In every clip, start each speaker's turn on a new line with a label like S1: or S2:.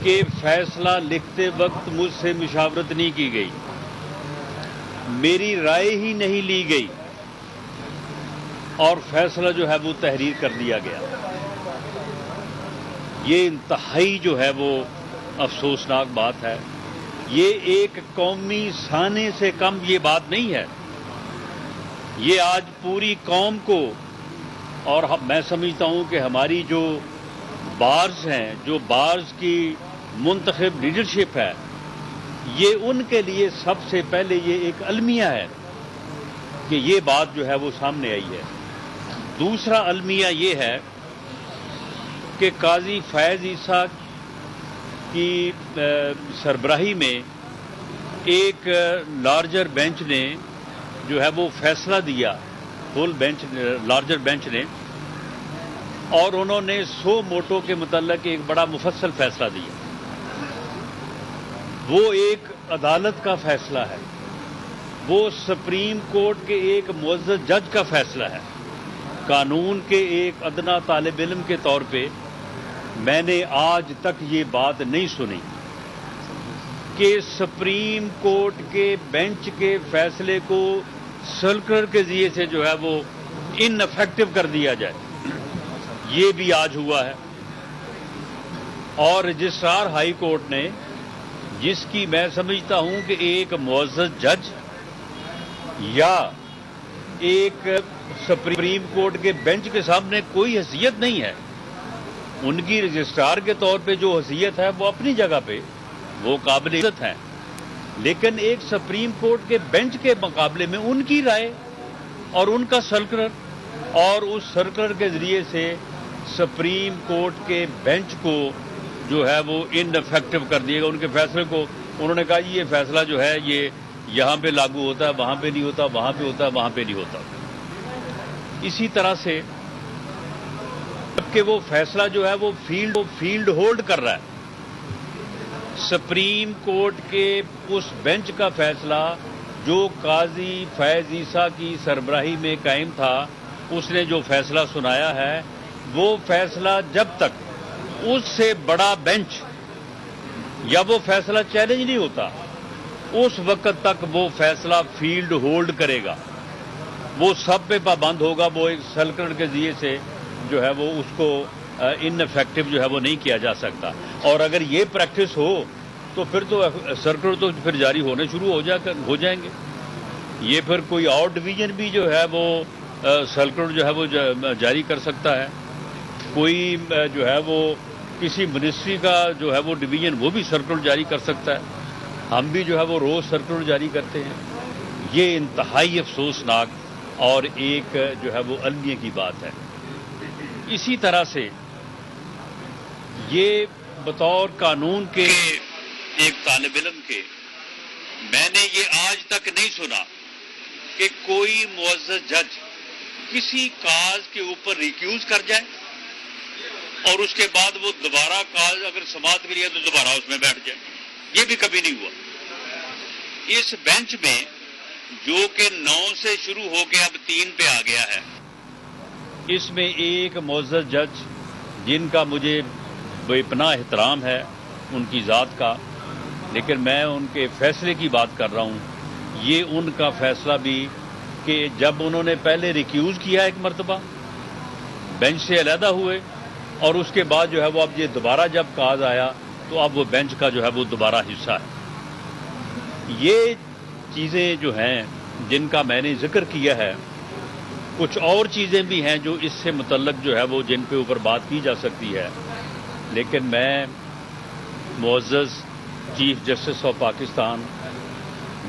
S1: کہ فیصلہ لکھتے وقت مجھ سے مشاورت نہیں کی گئی، میری رائے ہی نہیں لی گئی اور فیصلہ جو ہے وہ تحریر کر دیا گیا۔ یہ انتہائی جو ہے وہ افسوسناک بات ہے۔ یہ ایک قومی سانے سے کم یہ بات نہیں ہے۔ یہ آج پوری قوم کو، اور میں سمجھتا ہوں کہ ہماری جو بارز ہیں، جو بارز کی منتخب لیڈرشپ ہے، یہ ان کے لیے سب سے پہلے یہ ایک المیہ ہے کہ یہ بات جو ہے وہ سامنے آئی ہے۔ دوسرا المیہ یہ ہے کہ قاضی فیض عیسیٰ کی سربراہی میں ایک لارجر بینچ نے جو ہے وہ فیصلہ دیا، فل بینچ، لارجر بینچ نے، اور انہوں نے 100 موٹو کے متعلق ایک بڑا مفصل فیصلہ دیا۔ وہ ایک عدالت کا فیصلہ ہے، وہ سپریم کورٹ کے ایک معزز جج کا فیصلہ ہے۔ قانون کے ایک ادنا طالب علم کے طور پہ میں نے آج تک یہ بات نہیں سنی کہ سپریم کورٹ کے بینچ کے فیصلے کو سرکلر کے ذریعے سے جو ہے وہ ان افیکٹو کر دیا جائے۔ یہ بھی آج ہوا ہے، اور رجسٹرار ہائی کورٹ نے، جس کی میں سمجھتا ہوں کہ ایک معزز جج یا ایک سپریم کورٹ کے بینچ کے سامنے کوئی حیثیت نہیں ہے، ان کی رجسٹرار کے طور پہ جو حیثیت ہے وہ اپنی جگہ پہ وہ قابل عزت ہے، لیکن ایک سپریم کورٹ کے بینچ کے مقابلے میں ان کی رائے اور ان کا سرکلر، اور اس سرکلر کے ذریعے سے سپریم کورٹ کے بینچ کو جو ہے وہ ان افیکٹو کر دیے گا۔ ان کے فیصلے کو انہوں نے کہا یہ فیصلہ جو ہے یہ یہاں پہ لاگو ہوتا ہے، وہاں پہ نہیں ہوتا، وہاں پہ ہوتا ہے، وہاں پہ نہیں ہوتا۔ اسی طرح سے کہ وہ فیصلہ جو ہے وہ فیلڈ ہولڈ کر رہا ہے۔ سپریم کورٹ کے اس بینچ کا فیصلہ جو قاضی فیض عیسیٰ کی سربراہی میں قائم تھا، اس نے جو فیصلہ سنایا ہے، وہ فیصلہ جب تک اس سے بڑا بینچ یا وہ فیصلہ چیلنج نہیں ہوتا، اس وقت تک وہ فیصلہ فیلڈ ہولڈ کرے گا، وہ سب پہ پابند ہوگا، وہ ایک سرکلر کے ذریعے سے جو ہے وہ اس کو ان افیکٹو جو ہے وہ نہیں کیا جا سکتا۔ اور اگر یہ پریکٹس ہو تو پھر تو سرکلر تو پھر جاری ہونے شروع ہو جائیں گے۔ یہ پھر کوئی اور ڈویژن بھی جو ہے وہ سرکلر جو ہے وہ جاری کر سکتا ہے، کوئی جو ہے وہ کسی منسٹری کا جو ہے وہ ڈویژن وہ بھی سرکلر جاری کر سکتا ہے۔ ہم بھی جو ہے وہ روز سرکلر جاری کرتے ہیں۔ یہ انتہائی افسوسناک اور ایک جو ہے وہ المیہ کی بات ہے۔ اسی طرح سے یہ بطور قانون کے ایک طالب علم کے، میں نے یہ آج تک نہیں سنا کہ کوئی معزز جج کسی کاز کے اوپر ریکیوز کر جائے اور اس کے بعد وہ دوبارہ کاز اگر سماعت کے لیے تو دوبارہ اس میں بیٹھ جائے۔ یہ بھی کبھی نہیں ہوا۔ اس بینچ میں جو کہ 9 سے شروع ہو کے اب 3 پہ آ گیا ہے، اس میں ایک معزز جج جن کا مجھے بے پناہ احترام ہے ان کی ذات کا، لیکن میں ان کے فیصلے کی بات کر رہا ہوں۔ یہ ان کا فیصلہ بھی کہ جب انہوں نے پہلے ریکیوز کیا ایک مرتبہ، بینچ سے علیحدہ ہوئے، اور اس کے بعد جو ہے وہ اب یہ دوبارہ جب کاز آیا تو اب وہ بینچ کا جو ہے وہ دوبارہ حصہ ہے۔ یہ چیزیں جو ہیں جن کا میں نے ذکر کیا ہے، کچھ اور چیزیں بھی ہیں جو اس سے متعلق جو ہے وہ جن پہ اوپر بات کی جا سکتی ہے، لیکن میں معزز چیف جسٹس آف پاکستان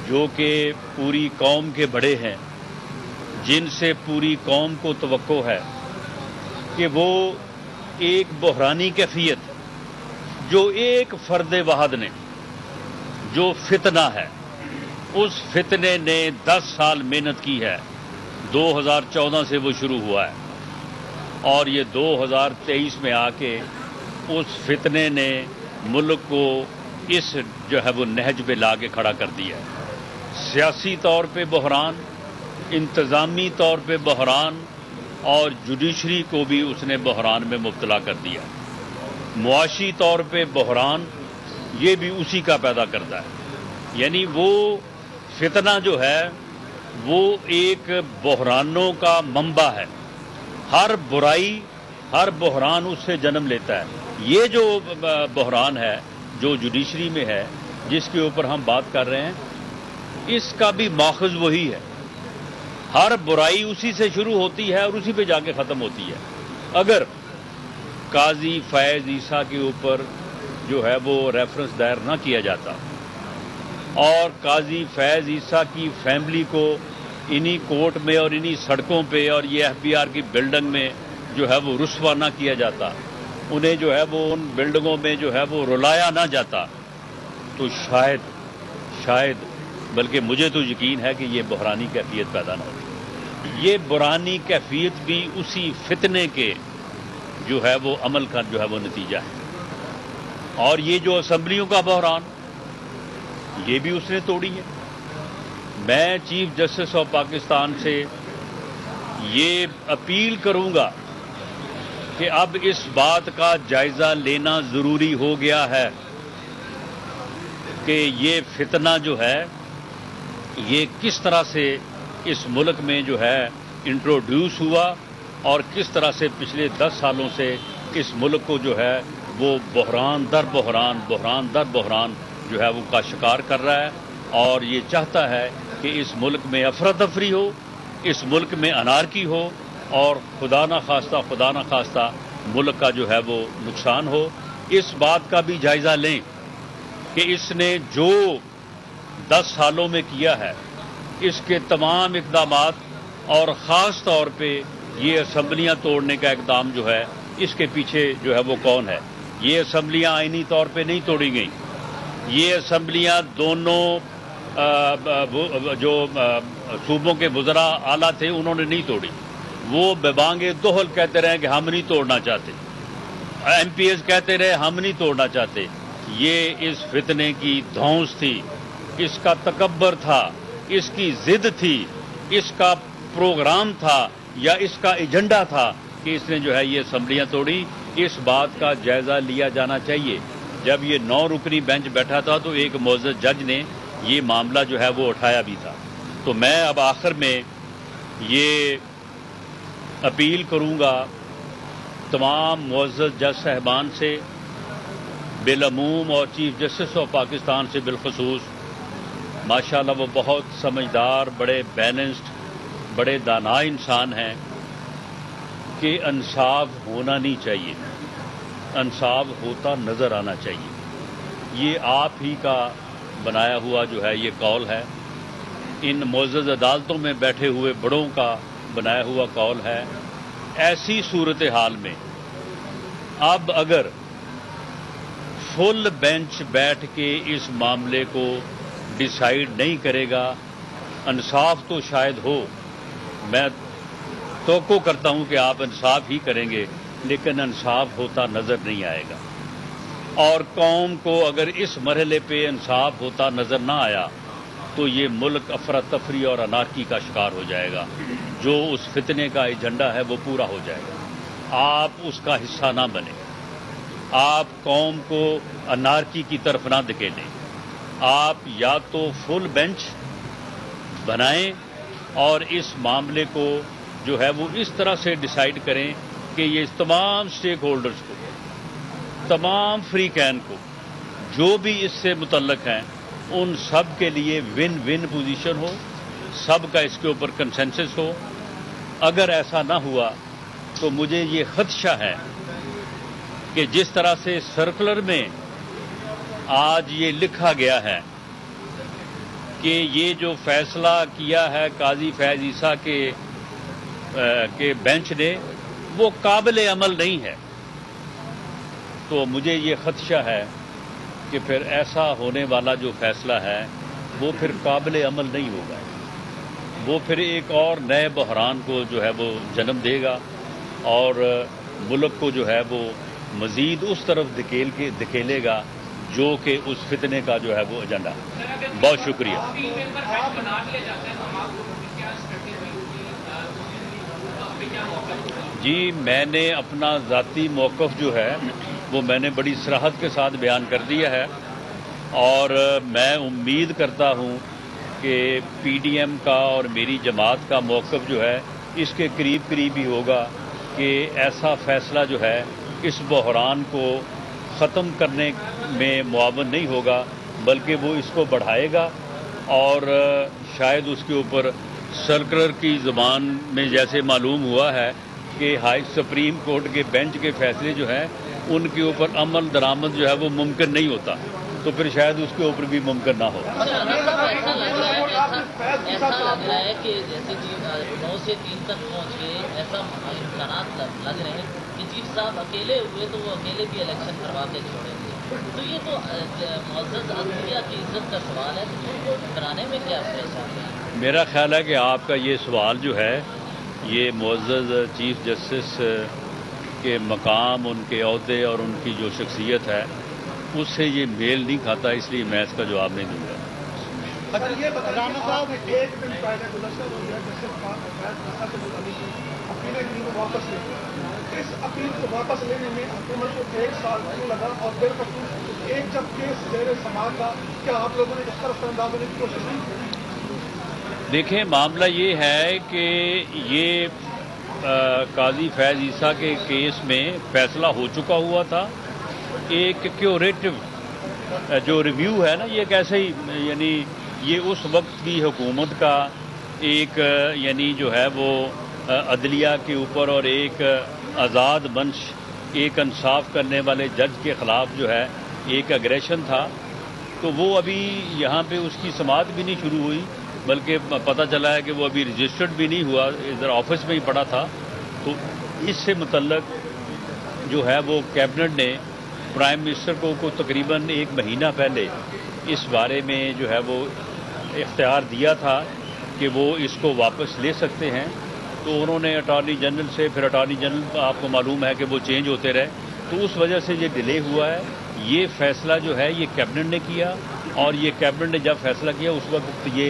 S1: جو کہ پوری قوم کے بڑے ہیں، جن سے پوری قوم کو توقع ہے کہ وہ ایک بحرانی کیفیت جو ایک فرد واحد نے جو فتنہ ہے، اس فتنے نے 10 سال محنت کی ہے، 2014 سے وہ شروع ہوا ہے، اور یہ 2023 میں آ کے اس فتنے نے ملک کو اس جو ہے وہ نہج پہ لا کے کھڑا کر دیا ہے۔ سیاسی طور پہ بحران، انتظامی طور پہ بحران، اور جوڈیشری کو بھی اس نے بحران میں مبتلا کر دیا۔ معاشی طور پہ بحران، یہ بھی اسی کا پیدا کرتا ہے. یعنی وہ فتنہ جو ہے وہ ایک بحرانوں کا منبع ہے. ہر برائی، ہر بحران اس سے جنم لیتا ہے. یہ جو بحران ہے جو جوڈیشری میں ہے، جس کے اوپر ہم بات کر رہے ہیں، اس کا بھی ماخذ وہی ہے. ہر برائی اسی سے شروع ہوتی ہے اور اسی پہ جا کے ختم ہوتی ہے. اگر قاضی فیض عیسیٰ کے اوپر جو ہے وہ ریفرنس دائر نہ کیا جاتا اور قاضی فیض عیسیٰ کی فیملی کو انہی کورٹ میں اور انہی سڑکوں پہ اور یہ ایف بی آر کی بلڈنگ میں جو ہے وہ رسوا نہ کیا جاتا، انہیں جو ہے وہ ان بلڈنگوں میں جو ہے وہ رلایا نہ جاتا، تو شاید بلکہ مجھے تو یقین ہے کہ یہ بحرانی کیفیت پیدا نہ ہوتی. یہ بحرانی کیفیت بھی اسی فتنے کے جو ہے وہ عمل کا جو ہے وہ نتیجہ ہے. اور یہ جو اسمبلیوں کا بحران، یہ بھی اس نے توڑی ہے. میں چیف جسٹس آف پاکستان سے یہ اپیل کروں گا کہ اب اس بات کا جائزہ لینا ضروری ہو گیا ہے کہ یہ فتنہ جو ہے یہ کس طرح سے اس ملک میں جو ہے انٹروڈیوس ہوا اور کس طرح سے پچھلے 10 سالوں سے اس ملک کو جو ہے وہ بحران در بحران جو ہے وہ کا شکار کر رہا ہے. اور یہ چاہتا ہے کہ اس ملک میں افراتفری ہو، اس ملک میں انارکی ہو اور خدا نہ خواستہ ملک کا جو ہے وہ نقصان ہو. اس بات کا بھی جائزہ لیں کہ اس نے جو 10 سالوں میں کیا ہے، اس کے تمام اقدامات اور خاص طور پہ یہ اسمبلیاں توڑنے کا اقدام جو ہے، اس کے پیچھے جو ہے وہ کون ہے. یہ اسمبلیاں آئینی طور پہ نہیں توڑی گئیں. یہ اسمبلیاں دونوں جو صوبوں کے وزراء اعلیٰ تھے انہوں نے نہیں توڑی. وہ ببانگ دہل کہتے رہے کہ ہم نہیں توڑنا چاہتے، ایم پی ایز کہتے رہے ہم نہیں توڑنا چاہتے. یہ اس فتنے کی دھونس تھی، اس کا تکبر تھا، اس کی ضد تھی، اس کا پروگرام تھا یا اس کا ایجنڈا تھا کہ اس نے جو ہے یہ اسمبلیاں توڑی. اس بات کا جائزہ لیا جانا چاہیے. جب یہ 9 رکنی بینچ بیٹھا تھا تو ایک معزز جج نے یہ معاملہ جو ہے وہ اٹھایا بھی تھا. تو میں اب آخر میں یہ اپیل کروں گا تمام معزز جج صاحبان سے بالعموم اور چیف جسٹس آف پاکستان سے بالخصوص. ماشاءاللہ وہ بہت سمجھدار، بڑے بیلنسڈ، بڑے دانا انسان ہیں کہ انصاف ہونا نہیں چاہیے، انصاف ہوتا نظر آنا چاہیے. یہ آپ ہی کا بنایا ہوا جو ہے یہ قول ہے، ان معزز عدالتوں میں بیٹھے ہوئے بڑوں کا بنایا ہوا قول ہے. ایسی صورتحال میں اب اگر فل بینچ بیٹھ کے اس معاملے کو ڈیسائیڈ نہیں کرے گا، انصاف تو شاید ہو، میں توقع کرتا ہوں کہ آپ انصاف ہی کریں گے، لیکن انصاف ہوتا نظر نہیں آئے گا. اور قوم کو اگر اس مرحلے پہ انصاف ہوتا نظر نہ آیا تو یہ ملک افراتفری اور انارکی کا شکار ہو جائے گا. جو اس فتنے کا ایجنڈا ہے وہ پورا ہو جائے گا. آپ اس کا حصہ نہ بنیں، آپ قوم کو انارکی کی طرف نہ دھکیلیں. آپ یا تو فل بینچ بنائیں اور اس معاملے کو جو ہے وہ اس طرح سے ڈیسائیڈ کریں کہ یہ تمام سٹیک ہولڈرز کو، تمام فریقین کو، جو بھی اس سے متعلق ہیں، ان سب کے لیے ون ون پوزیشن ہو، سب کا اس کے اوپر کنسنسس ہو. اگر ایسا نہ ہوا تو مجھے یہ خدشہ ہے کہ جس طرح سے سرکولر میں آج یہ لکھا گیا ہے کہ یہ جو فیصلہ کیا ہے قاضی فیض عیسیٰ کے بینچ نے وہ قابل عمل نہیں ہے، تو مجھے یہ خدشہ ہے کہ پھر ایسا ہونے والا جو فیصلہ ہے وہ پھر قابل عمل نہیں ہوگا. وہ پھر ایک اور نئے بحران کو جو ہے وہ جنم دے گا اور ملک کو جو ہے وہ مزید اس طرف دھکیلے گا جو کہ اس فتنے کا جو ہے وہ ایجنڈا. بہت شکریہ. جی میں نے اپنا ذاتی موقف جو ہے وہ میں نے بڑی صراحت کے ساتھ بیان کر دیا ہے اور میں امید کرتا ہوں کہ پی ڈی ایم کا اور میری جماعت کا موقف جو ہے اس کے قریب قریب ہی ہوگا کہ ایسا فیصلہ جو ہے اس بحران کو ختم کرنے میں معاون نہیں ہوگا، بلکہ وہ اس کو بڑھائے گا، اور شاید اس کے اوپر سرکلر کی زبان میں جیسے معلوم ہوا ہے کہ ہائی سپریم کورٹ کے بینچ کے فیصلے جو ہیں ان کے اوپر عمل درآمد جو ہے وہ ممکن نہیں ہوتا، تو پھر شاید اس کے اوپر بھی ممکن نہ ہو۔
S2: ایسا لگ رہا ہے کہ جیسے 9 سے 3 تک پہنچ کے ایسا امکانات لگ رہے ہیں کہ چیف صاحب اکیلے ہوئے تو وہ اکیلے بھی الیکشن کروا کے چھوڑیں گے، تو یہ تو معزز عدلیہ کی عزت کا سوال ہے، تو ان کو کرانے میں کیا پریشانی ہے؟
S1: میرا خیال ہے کہ آپ کا یہ سوال جو ہے یہ معزز چیف جسٹس کے مقام، ان کے عہدے اور ان کی جو شخصیت ہے اس سے یہ میل نہیں کھاتا، اس لیے میں اس کا جواب نہیں دوں گا۔
S3: یہ رانا صاحب ایک دن پہلے گزشتہ واپس لے اس اپیل کو واپس لینے میں حکومت کو 1 سال کیوں لگا، اور بالکل ایک جب کیس زیر سماعت تھا، کیا آپ لوگوں نے اس طرف انداز ہونے کی کوشش نہیں کی؟
S1: دیکھیں، معاملہ یہ ہے کہ یہ قاضی فیض عیسیٰ کے کیس میں فیصلہ ہو چکا ہوا تھا۔ ایک کیوریٹو جو ریویو ہے نا، یہ کیسے ہی یعنی یہ اس وقت کی حکومت کا ایک یعنی جو ہے وہ عدلیہ کے اوپر اور ایک آزاد منش، ایک انصاف کرنے والے جج کے خلاف جو ہے ایک اگریشن تھا، تو وہ ابھی یہاں پہ اس کی سماعت بھی نہیں شروع ہوئی، بلکہ پتہ چلا ہے کہ وہ ابھی رجسٹرڈ بھی نہیں ہوا، ادھر آفس میں ہی پڑا تھا۔ تو اس سے متعلق جو ہے وہ کیبنٹ نے پرائم منسٹر کو تقریباً 1 مہینہ پہلے اس بارے میں جو ہے وہ اختیار دیا تھا کہ وہ اس کو واپس لے سکتے ہیں، تو انہوں نے اٹارنی جنرل سے، پھر اٹارنی جنرل آپ کو معلوم ہے کہ وہ چینج ہوتے رہے، تو اس وجہ سے یہ ڈیلے ہوا ہے۔ یہ فیصلہ جو ہے یہ کیبنٹ نے کیا، اور یہ کیبنٹ نے جب فیصلہ کیا اس وقت یہ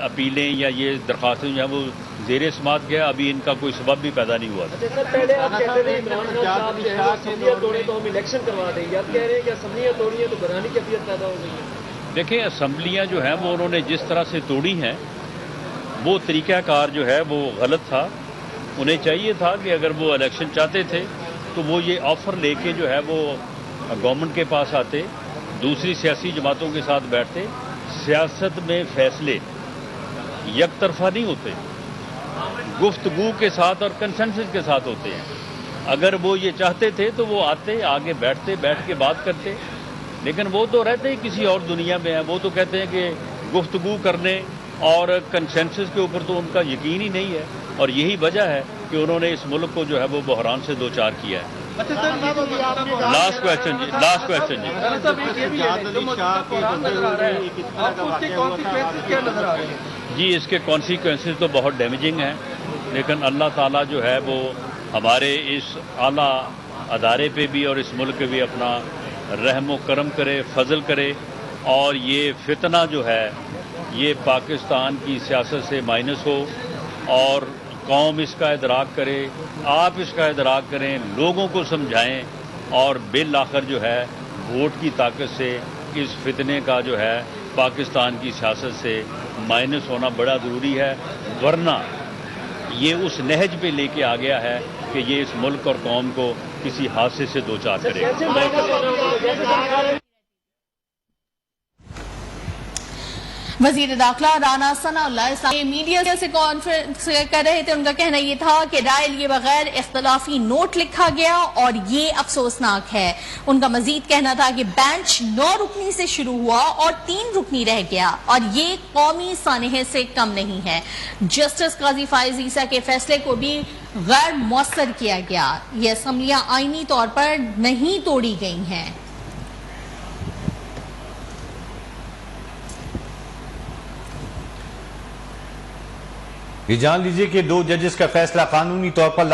S1: اپیلیں یا یہ درخواستیں جو ہیں وہ زیر سماعت کیا، ابھی ان کا کوئی سبب بھی پیدا نہیں ہوا تھا۔
S4: پہلے آپ کہتے تھے عمران خان صاحب جو ہے اسمبلیاں توڑیں تو ہم الیکشن کروا دیں گے، آپ کہہ رہے ہیں کہ اسمبلیاں توڑی ہیں تو بنانے کی افیت پیدا ہو گئی ہے۔
S1: دیکھیں، اسمبلیاں جو ہیں وہ انہوں نے جس طرح سے توڑی ہیں وہ طریقہ کار جو ہے وہ غلط تھا۔ انہیں چاہیے تھا کہ اگر وہ الیکشن چاہتے تھے تو وہ یہ آفر لے کے جو ہے وہ گورنمنٹ کے پاس آتے، دوسری سیاسی جماعتوں کے ساتھ بیٹھتے۔ سیاست میں فیصلے یک طرفہ نہیں ہوتے، گفتگو کے ساتھ اور کنسنسس کے ساتھ ہوتے ہیں۔ اگر وہ یہ چاہتے تھے تو وہ آتے، آگے بیٹھتے، بیٹھ کے بات کرتے، لیکن وہ تو رہتے ہی کسی اور دنیا میں ہیں۔ وہ تو کہتے ہیں کہ گفتگو کرنے اور کنسنسس کے اوپر تو ان کا یقین ہی نہیں ہے، اور یہی وجہ ہے کہ انہوں نے اس ملک کو جو ہے وہ بحران سے دوچار کیا ہے۔ لاسٹ کویشچن جی اس کے کانسیکوینسز تو بہت ڈیمیجنگ ہیں، لیکن اللہ تعالیٰ جو ہے وہ ہمارے اس اعلیٰ ادارے پہ بھی اور اس ملک پہ بھی اپنا رحم و کرم کرے، فضل کرے، اور یہ فتنہ جو ہے یہ پاکستان کی سیاست سے مائنس ہو، اور قوم اس کا ادراک کرے، آپ اس کا ادراک کریں، لوگوں کو سمجھائیں، اور بالآخر جو ہے ووٹ کی طاقت سے اس فتنے کا جو ہے پاکستان کی سیاست سے مائنس ہونا بڑا ضروری ہے، ورنہ یہ اس نہج پہ لے کے آ گیا ہے کہ یہ اس ملک اور قوم کو کسی حادثے سے دوچار کرے گا۔
S5: وزیر داخلہ رانا ثناء اللہ اسلامی میڈیا سے کانفرنس کر رہے تھے۔ ان کا کہنا یہ تھا کہ رائے لیے بغیر اختلافی نوٹ لکھا گیا اور یہ افسوسناک ہے۔ ان کا مزید کہنا تھا کہ بینچ 9 رکنی سے شروع ہوا اور 3 رکنی رہ گیا، اور یہ قومی سانحے سے کم نہیں ہے۔ جسٹس قاضی فیاض عیسیٰ کے فیصلے کو بھی غیر مؤثر کیا گیا۔ یہ اسمبلیاں آئینی طور پر نہیں توڑی گئی ہیں۔
S6: یہ جان لیجئے کہ 2 ججز کا فیصلہ قانونی طور پر